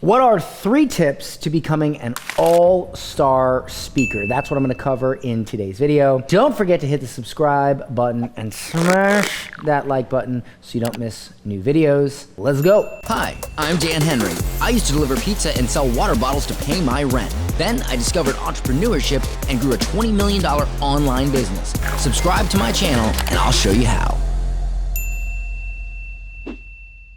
What are 3 tips to becoming an all-star speaker? That's what I'm gonna cover in today's video. Don't forget to hit the subscribe button and smash that like button so you don't miss new videos. Let's go. Hi, I'm Dan Henry. I used to deliver pizza and sell water bottles to pay my rent. Then I discovered entrepreneurship and grew a $20 million online business. Subscribe to my channel and I'll show you how.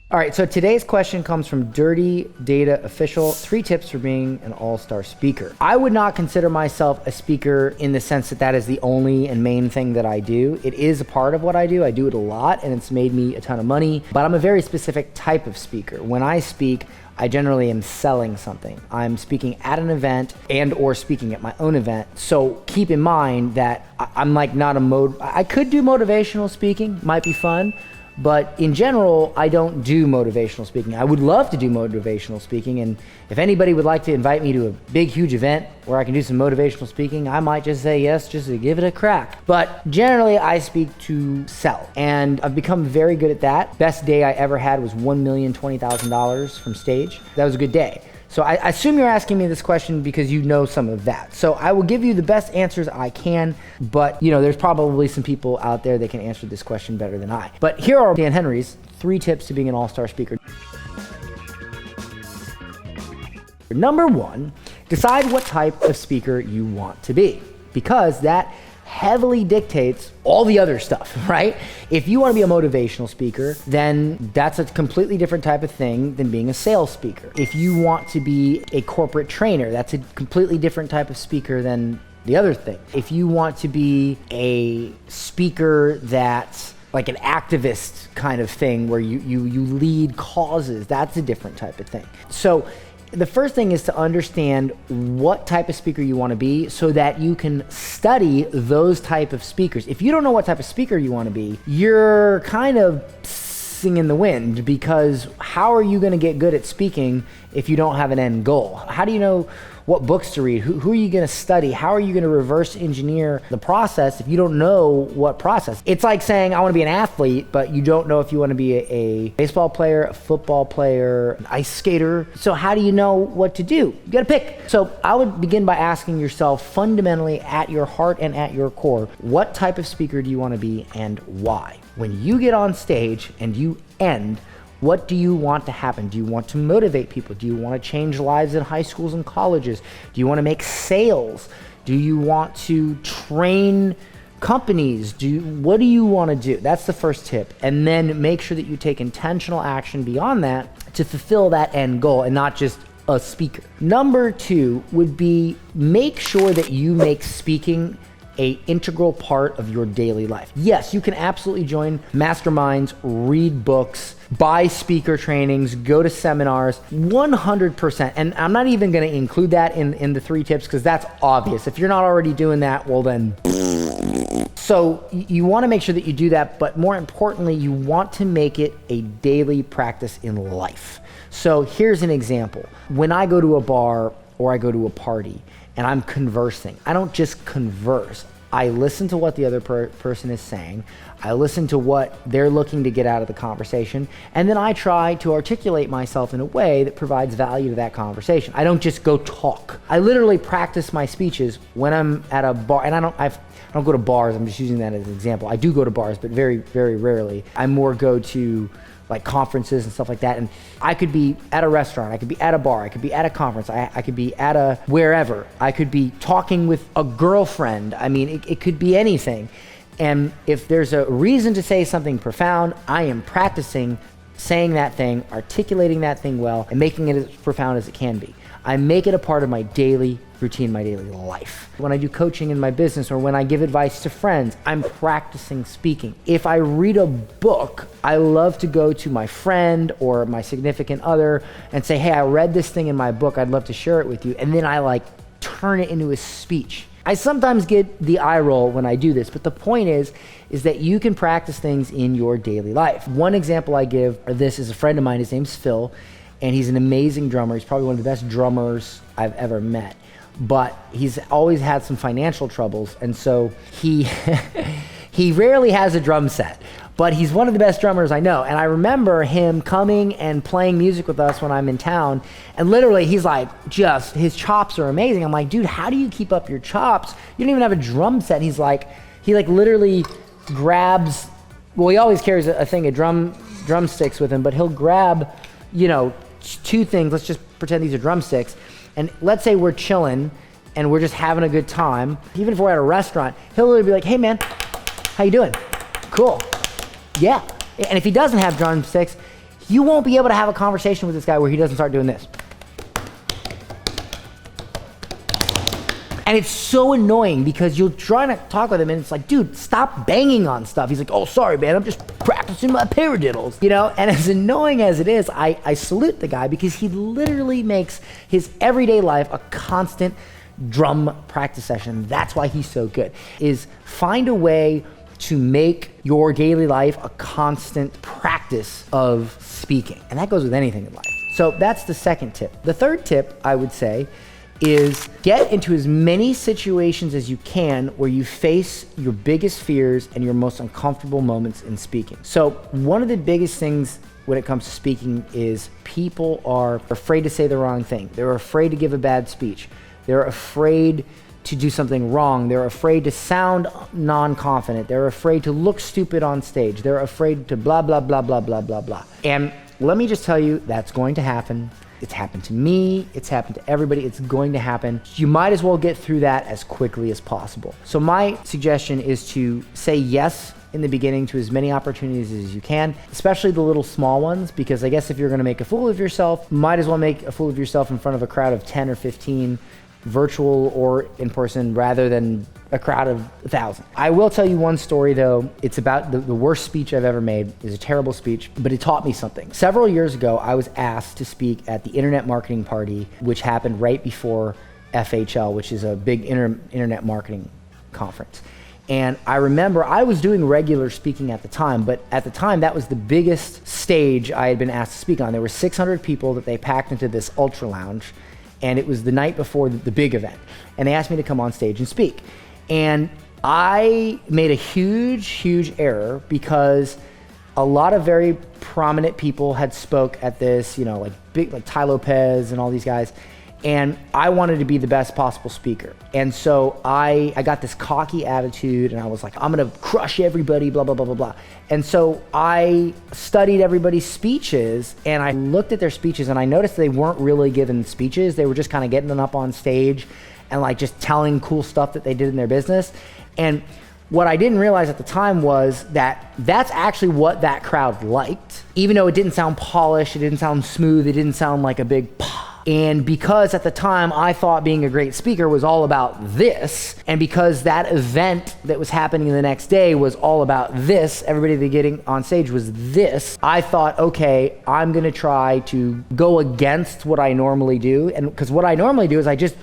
All right, so today's question comes from Dirty Data Official. 3 tips for being an all-star speaker. I would not consider myself a speaker in the sense that that is the only and main thing that I do. It is a part of what I do. I do it a lot and it's made me a ton of money, but I'm a very specific type of speaker. When I speak, I generally am selling something. I'm speaking at an event and or speaking at my own event. So keep in mind that I'm like not I could do motivational speaking, might be fun. But in general, I don't do motivational speaking. I would love to do motivational speaking, and if anybody would like to invite me to a big, huge event where I can do some motivational speaking, I might just say yes, just to give it a crack. But generally, I speak to sell, and I've become very good at that. Best day I ever had was $1,020,000 from stage. That was a good day. So I assume you're asking me this question because you know some of that. So I will give you the best answers I can, but you know, there's probably some people out there that can answer this question better than I. But here are Dan Henry's 3 tips to being an all-star speaker. Number 1, decide what type of speaker you want to be, because that heavily dictates all the other stuff, right? If you want to be a motivational speaker, then that's a completely different type of thing than being a sales speaker. If you want to be a corporate trainer, that's a completely different type of speaker than the other thing. If you want to be a speaker that's like an activist kind of thing where you lead causes, that's a different type of thing. So the first thing is to understand what type of speaker you want to be so that you can study those type of speakers. If you don't know what type of speaker you want to be, you're kind of singing in the wind, because how are you going to get good at speaking if you don't have an end goal? How do you know what books to read? Who are you going to study? How are you going to reverse engineer the process if you don't know what process? It's like saying, I want to be an athlete, but you don't know if you want to be a baseball player, a football player, an ice skater. So how do you know what to do? You got to pick. So I would begin by asking yourself, fundamentally at your heart and at your core, what type of speaker do you want to be and why? When you get on stage and you end, what do you want to happen? Do you want to motivate people? Do you want to change lives in high schools and colleges? Do you want to make sales? Do you want to train companies? What do you want to do? That's the first tip. And then make sure that you take intentional action beyond that to fulfill that end goal and not just a speaker. Number 2 would be make sure that you make speaking an integral part of your daily life. Yes, you can absolutely join masterminds, read books, buy speaker trainings, go to seminars, 100%. And I'm not even going to include that in the 3 tips because that's obvious. If you're not already doing that, well then. So you want to make sure that you do that, but more importantly, you want to make it a daily practice in life. So here's an example. When I go to a bar or I go to a party and I'm conversing, I don't just converse. I listen to what the other person is saying. I listen to what they're looking to get out of the conversation. And then I try to articulate myself in a way that provides value to that conversation. I don't just go talk. I literally practice my speeches when I'm at a bar. And I don't go to bars. I'm just using that as an example. I do go to bars, but very, very rarely. I more go to like conferences and stuff like that. And I could be at a restaurant, I could be at a bar, I could be at a conference, I could be at a wherever. I could be talking with a girlfriend. I mean, it could be anything. And if there's a reason to say something profound, I am practicing saying that thing, articulating that thing well, and making it as profound as it can be. I make it a part of my daily routine, my daily life. When I do coaching in my business or when I give advice to friends, I'm practicing speaking. If I read a book, I love to go to my friend or my significant other and say, hey, I read this thing in my book, I'd love to share it with you. And then I like turn it into a speech. I sometimes get the eye roll when I do this, but the point is that you can practice things in your daily life. One example I give of this is a friend of mine, his name's Phil, and he's an amazing drummer. He's probably one of the best drummers I've ever met, but he's always had some financial troubles, and so he he rarely has a drum set. but he's one of the best drummers I know. And I remember him coming and playing music with us when I'm in town. And literally, he's like, his chops are amazing. I'm like, dude, how do you keep up your chops? You don't even have a drum set. And he literally grabs, well, he always carries a thing of drumsticks with him, but he'll grab, two things. Let's just pretend these are drumsticks. And let's say we're chilling and we're just having a good time. Even if we're at a restaurant, he'll literally be like, hey man, how you doing? Cool. Yeah. And if he doesn't have drumsticks, you won't be able to have a conversation with this guy where he doesn't start doing this. And it's so annoying because you'll try to talk with him and it's like, dude, stop banging on stuff. He's like, oh, sorry, man, I'm just practicing my paradiddles, And as annoying as it is, I salute the guy because he literally makes his everyday life a constant drum practice session. That's why he's so good, is find a way to make your daily life a constant practice of speaking. And that goes with anything in life. So that's the second tip. The third tip, I would say, is get into as many situations as you can where you face your biggest fears and your most uncomfortable moments in speaking. So one of the biggest things when it comes to speaking is people are afraid to say the wrong thing. They're afraid to give a bad speech. They're afraid to do something wrong. They're afraid to sound non-confident. They're afraid to look stupid on stage. They're afraid to blah, blah, blah, blah, blah, blah, blah. And let me just tell you, that's going to happen. It's happened to me. It's happened to everybody. It's going to happen. You might as well get through that as quickly as possible. So my suggestion is to say yes in the beginning to as many opportunities as you can, especially the little small ones, because I guess if you're going to make a fool of yourself, might as well make a fool of yourself in front of a crowd of 10 or 15, virtual or in person, rather than a crowd of 1,000. I will tell you one story though. It's about the worst speech I've ever made. It's a terrible speech, but it taught me something. Several years ago, I was asked to speak at the Internet Marketing Party, which happened right before FHL, which is a big internet marketing conference. And I remember I was doing regular speaking at the time, but at the time that was the biggest stage I had been asked to speak on. There were 600 people that they packed into this ultra lounge, and it was the night before the big event. And they asked me to come on stage and speak. And I made a huge error because a lot of very prominent people had spoke at this, like Tai Lopez and all these guys. And I wanted to be the best possible speaker. And so I got this cocky attitude and I was like, I'm gonna crush everybody, blah, blah, blah, blah, blah. And so I studied everybody's speeches and I looked at their speeches and I noticed they weren't really giving speeches. They were just kind of getting them up on stage and like just telling cool stuff that they did in their business. And what I didn't realize at the time was that that's actually what that crowd liked. Even though it didn't sound polished, it didn't sound smooth, it didn't sound like a big pah. And because at the time I thought being a great speaker was all about this, and because that event that was happening the next day was all about this, everybody that getting on stage was this, I thought, okay, I'm gonna try to go against what I normally do. And because what I normally do is I just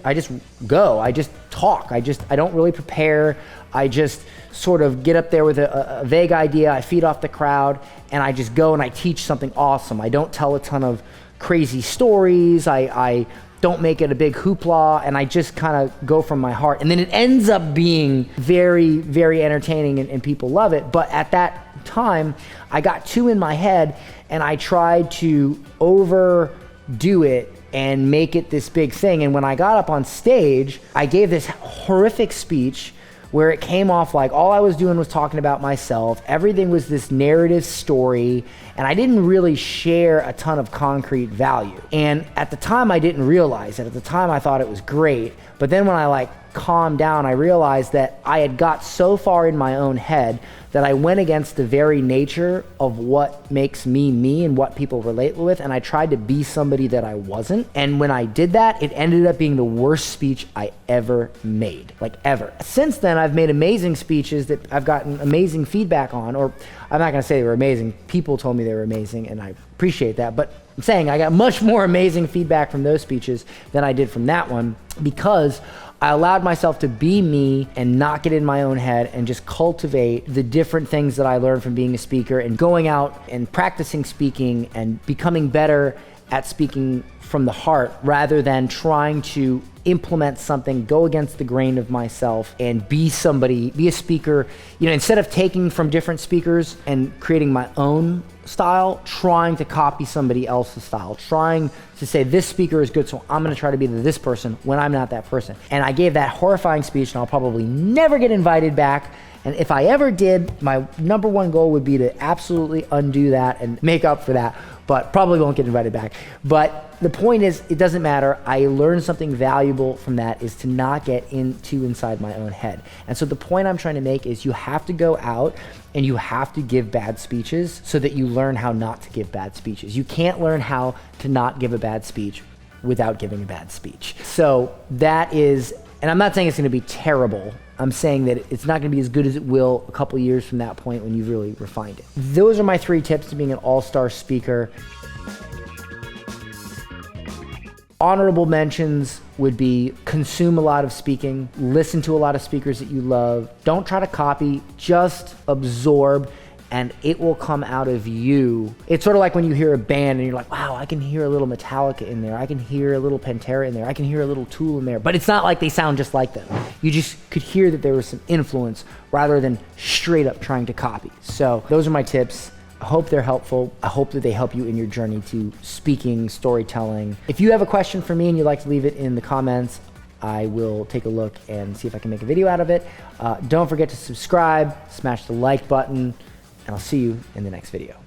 go, I just talk, I don't really prepare. I just sort of get up there with a vague idea, I feed off the crowd, and I just go and I teach something awesome. I don't tell a ton of crazy stories, I don't make it a big hoopla, and I just kind of go from my heart. And then it ends up being very, very entertaining and people love it. But at that time, I got too in my head and I tried to overdo it and make it this big thing. And when I got up on stage, I gave this horrific speech where it came off like all I was doing was talking about myself. Everything was this narrative story, and I didn't really share a ton of concrete value. And at the time, I didn't realize it. At the time, I thought it was great. But then when I calmed down, I realized that I had got so far in my own head that I went against the very nature of what makes me me and what people relate with, and I tried to be somebody that I wasn't. And when I did that, it ended up being the worst speech I ever made, ever. Since then, I've made amazing speeches that I've gotten amazing feedback on, or I'm not gonna say they were amazing. People told me they were amazing, and I appreciate that, but I'm saying I got much more amazing feedback from those speeches than I did from that one, because I allowed myself to be me and not get in my own head and just cultivate the different things that I learned from being a speaker and going out and practicing speaking and becoming better at speaking from the heart rather than trying to implement something, go against the grain of myself and be a speaker, instead of taking from different speakers and creating my own style, trying to copy somebody else's style, trying to say this speaker is good, so I'm gonna try to be this person when I'm not that person. And I gave that horrifying speech and I'll probably never get invited back. And if I ever did, my number one goal would be to absolutely undo that and make up for that, but probably won't get invited back. But the point is, it doesn't matter. I learned something valuable from that, is to not get inside my own head. And so the point I'm trying to make is you have to go out and you have to give bad speeches so that you learn how not to give bad speeches. You can't learn how to not give a bad speech without giving a bad speech. So that is, and I'm not saying it's gonna be terrible. I'm saying that it's not gonna be as good as it will a couple years from that point when you've really refined it. Those are my 3 tips to being an all-star speaker. Honorable mentions would be consume a lot of speaking, listen to a lot of speakers that you love. Don't try to copy, just absorb, and it will come out of you. It's sort of like when you hear a band and you're like, wow, I can hear a little Metallica in there. I can hear a little Pantera in there. I can hear a little Tool in there. But it's not like they sound just like them. You just could hear that there was some influence rather than straight up trying to copy. So those are my tips. I hope they're helpful. I hope that they help you in your journey to speaking, storytelling. If you have a question for me and you'd like to leave it in the comments, I will take a look and see if I can make a video out of it. Don't forget to subscribe, smash the like button, and I'll see you in the next video.